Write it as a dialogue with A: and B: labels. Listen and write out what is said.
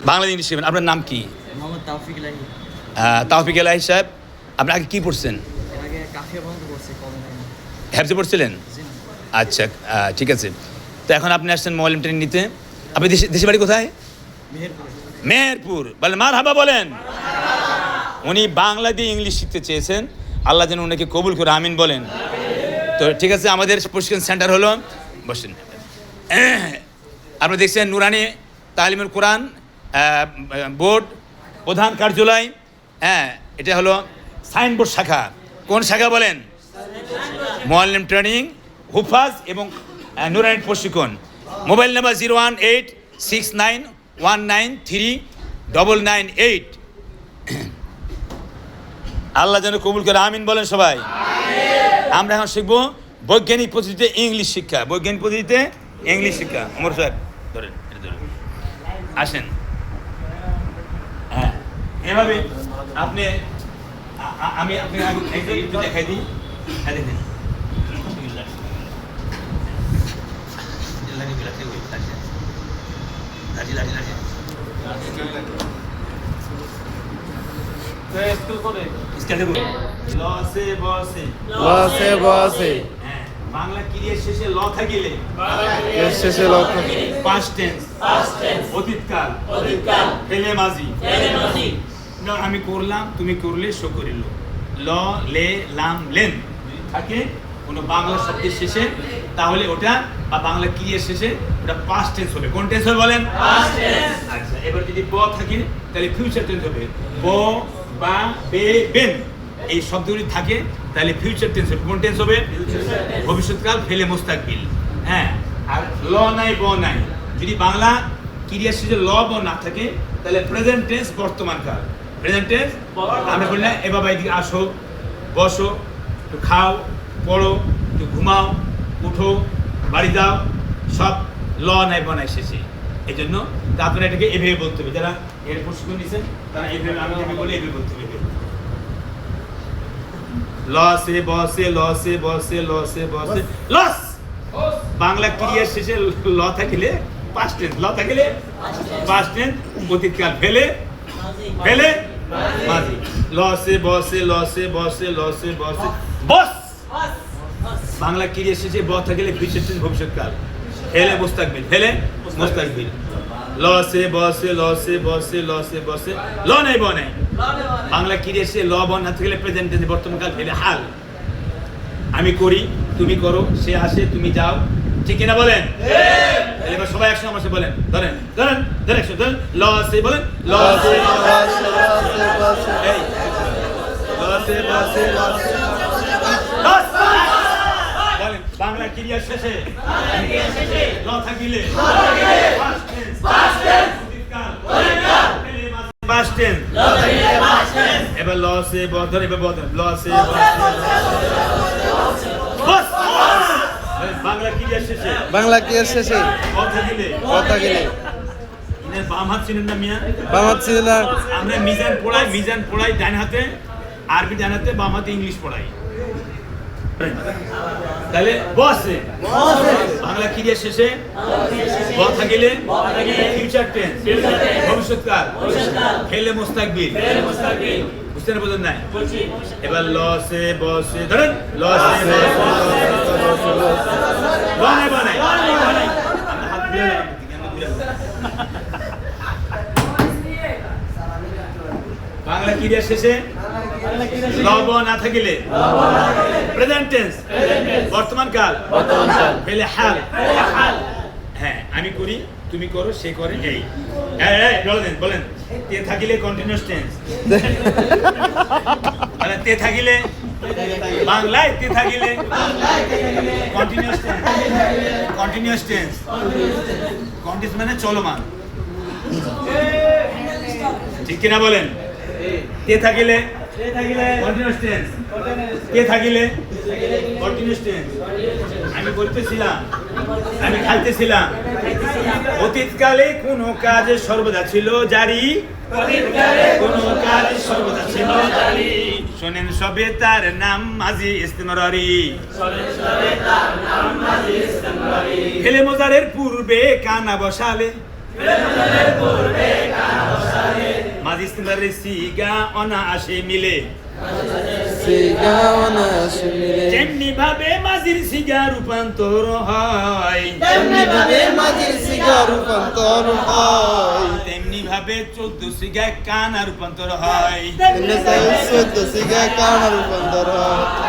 A: Bangla English শিখবেন। আপনার নাম কি?
B: মোহাম্মদ তাওফিক ইলাহি।
A: তাওফিক এলাহি সাহেব, আপনি আগে কী পড়ছেন?
B: এর আগে কাফিয়া পর্যন্ত পড়ছি, কলম।
A: হ্যাফজে পড়ছিলেন?
B: জি না।
A: আচ্ছা, ঠিক আছে। তো এখন আপনি আসছেন মোয়াল্লিম ট্রেনিং নিতে। আপনি দেশে বাড়ি কোথায়?
B: মেহেরপুর।
A: মেহেরপুর। বলেন মারহাবা বলেন। উনি বাংলা দিয়ে ইংলিশ শিখতে চেয়েছেন, আল্লাহ যেন ওনাকে কবুল করে, আমিন বলেন। তো ঠিক আছে, আমাদের প্রশিক্ষণ সেন্টার হলো, বসেন। আপনি দেখছেন নুরানি তালিমুল কোরআন বোর্ড প্রধান কার্যালয়। এটা হলো সাইনবোর্ড শাখা। কোন শাখা বলেন? মোয়াল্লিম ট্রেনিং, হুফাজ এবং নুরানি প্রশিক্ষণ। Mobile number 01869193998। আল্লাহ যেন কবুল করে, আমিন বলেন সবাই। আমরা এখন শিখবো বৈজ্ঞানিক পদ্ধতিতে ইংলিশ শিক্ষা। বৈজ্ঞানিক পদ্ধতিতে ইংলিশ শিক্ষা। ওমর সাহেব ধরেন, আসেন। হ্যাঁ, এভাবে আপনি আমি আপনি একটু দেখাই দিই। হ্যাঁ, দেখেন। বাংলা ক্রিয়ার শেষে ল থাকিলে পাস্ট টেন্স, অতীতকাল, ফেলে মাজি। আমি করলাম, তুমি করলে, সো করিল। ল, লে, লাম, লেন থাকে কোনো বাংলা শব্দের শেষে, তাহলে ওটা বা বাংলা ক্রিয়ার শেষে ওটা পাস্ট টেন্স হবে। কোন টেন্স হবে বলেন? আচ্ছা, এবার যদি ব থাকে তাহলে ফিউচার টেন্স হবে। ব, বা, বে, বেন এই শব্দগুলি থাকে তাহলে ফিউচার টেন্স হবে। কোন টেন্স হবে? ভবিষ্যৎকাল, ফেলে মুস্তাকবিল। হ্যাঁ, আর ল নাই, ব নাই। যদি বাংলা ক্রিয়ার শেষে ল, ব না থাকে তাহলে প্রেজেন্ট টেন্স, বর্তমান কাল। প্রেজেন্ট টেন্স আমরা বললাম, এ বাবা এদিকে আসো, বসো, একটু খাও, পড়ো, একটু ঘুমাও, উঠো, বাড়ি দাও, সব ল নাই, ব নাই শেষে। এই জন্য আপনারা এটাকে এভাবে বলতে হবে। যারা এর প্রশিক্ষণ নিয়েছেন তারা এভাবে, আমি যেভাবে বলি এভাবে বলতে হবে। লসে বসে, লসে বসে, লসে বসে, লস। বাংলা ক্রিয়ার শেষে ল থাকিলে পাস্ট টেন্স, ল থাকিলে পাস্ট টেন্স, অতীতকাল, ফেলে ফেলে মাজি। লসে বসে, লসে বসে, লসে বসে, বস। বাংলা ক্রিয়ার শেষে ব থাকিলে ফিউচার টেন্স, ভবিষ্যৎকাল, ফেলে মুস্তাকবিল, ফেলে মুস্তাকবিল। লসে বসে, লসে বসে, লসে বসে, ল নাই, ব নাই। বাংলা ক্রিয়ার শেষে ল, ব না থাকলে প্রেজেন্ট টেন্স, বর্তমানকাল, ফেলে হাল। আমি করি, তুমি করো, সে আসে, তুমি যাও। ঠিক কিনা বলেন? এবার সবাই একসঙ্গে আমার সাথে বলেন। ধরেন ধরেন ধরেন, একসঙ্গে ধরেন। লসে বলেন, লসে লসে বসে, লস। বলেন বাংলা ক্রিয়ার শেষে ল থাকিলে পাস্ট টেন্স, পাস্ট টেন্স। এবার লসে বদর, এবার বদর, লসে বস। বাংলা ক্রিয়ার শেষে,
C: বাংলা ক্রিয়ার শেষে কথা গেলে
A: বাম হাত চিনেন না মিয়া?
C: বাম হাত ছিল না।
A: আমরা মিজান পড়াই ডান হাতে, আরবি ডান হাতে, বাম হাতে ইংলিশ পড়াই। তাহলে বসে বাংলা ক্রিয়ার শেষে ব থাকিলে ফিউচার টেন্স, ভবিষ্যৎকাল, ফেলে মুস্তাকবিল। বুঝতে না, বোঝেন নাই? এবার লসে বসে, ধরেন লসে বানাই। বাংলা ক্রিয়ার শেষে লব না থাকিলে প্রেজেন্ট টেন্স, বর্তমান কাল, ফেলে হাল। হ্যাঁ, আমি করি, তুমি করো, সে করে, এই। বলেন তে থাকিলে কন্টিনিউয়াস টেন্স। মানে তে থাকিলে বাংলায়, তে থাকিলে continuous tense. Continuous tense, continuous মানে চলমান। ঠিক কিনা বলেন? তে থাকিলে কন্টিনিউয়াস টেন্স, তে থাকিলে কন্টিনিউয়াস টেন্স। আমি বলতেছিলাম, আমি খাইতেছিলাম। অতীতকালে কোনো কাজ সর্বদা ছিল জারি, কোনো কাজ সর্বদা ছিল জারি। শোনেন সবে তার নাম মাঝি ইস্তেমরারি। ফেলে মোজারের পূর্বে কানা বসালে, মাসদারের সিগা অনায়াসে মিলে
C: সিগাওনা শুনিলে
A: যেমনি ভাবে মাজির সিগা রূপান্তর হয়
C: তেমনি ভাবে মাঝির সিগা রূপান্তর হয়
A: তেমনি ভাবে 14 সিগা কানা রূপান্তর হয়
C: তেমনি 14 সিগা কানা রূপান্তর হয়